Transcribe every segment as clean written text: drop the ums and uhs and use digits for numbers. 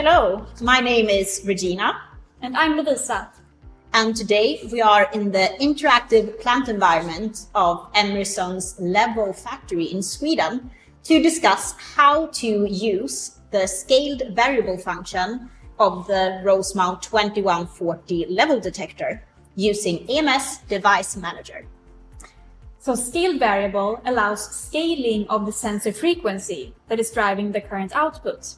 Hello, my name is Regina. And I'm Lovisa. And today we are in the interactive plant environment of Emerson's Level factory in Sweden to discuss how to use the scaled variable function of the Rosemount 2140 level detector using AMS Device Manager. So scaled variable allows scaling of the sensor frequency that is driving the current output.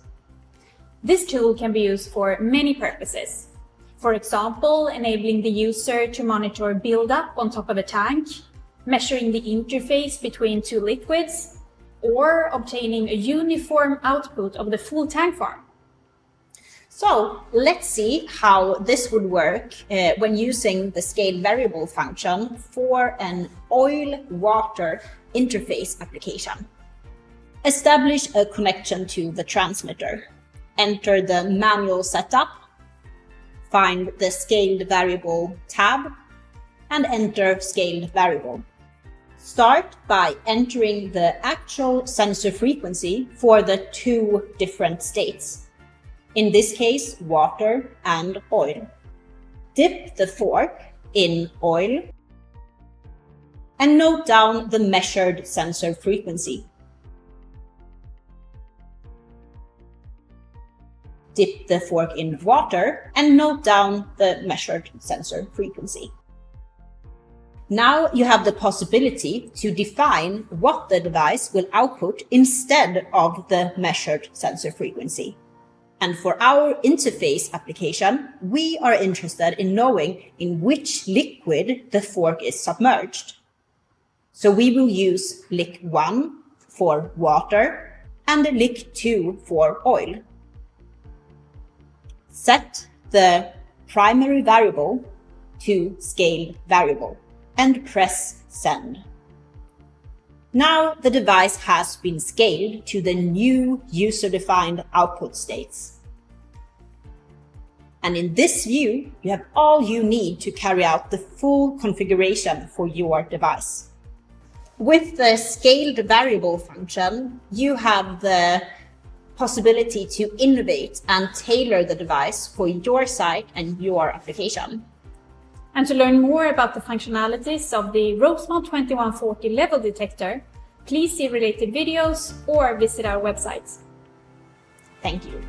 This tool can be used for many purposes. For example, enabling the user to monitor buildup on top of a tank, measuring the interface between two liquids, or obtaining a uniform output of the full tank farm. So let's see how this would work when using the scaled variable function for an oil-water interface application. Establish a connection to the transmitter. Enter the manual setup, find the scaled variable tab, and enter scaled variable. Start by entering the actual sensor frequency for the two different states. In this case, water and oil. Dip the fork in oil and note down the measured sensor frequency. Dip the fork in water and note down the measured sensor frequency. Now you have the possibility to define what the device will output instead of the measured sensor frequency. And for our interface application, we are interested in knowing in which liquid the fork is submerged. So we will use lick 1 for water and lick 2 for oil. Set the primary variable to scaled variable and press send. Now the device has been scaled to the new user-defined output states. And in this view, you have all you need to carry out the full configuration for your device. With the scaled variable function, you have the possibility to innovate and tailor the device for your site and your application. And to learn more about the functionalities of the Rosemount 2140 level detector, please see related videos or visit our website. Thank you.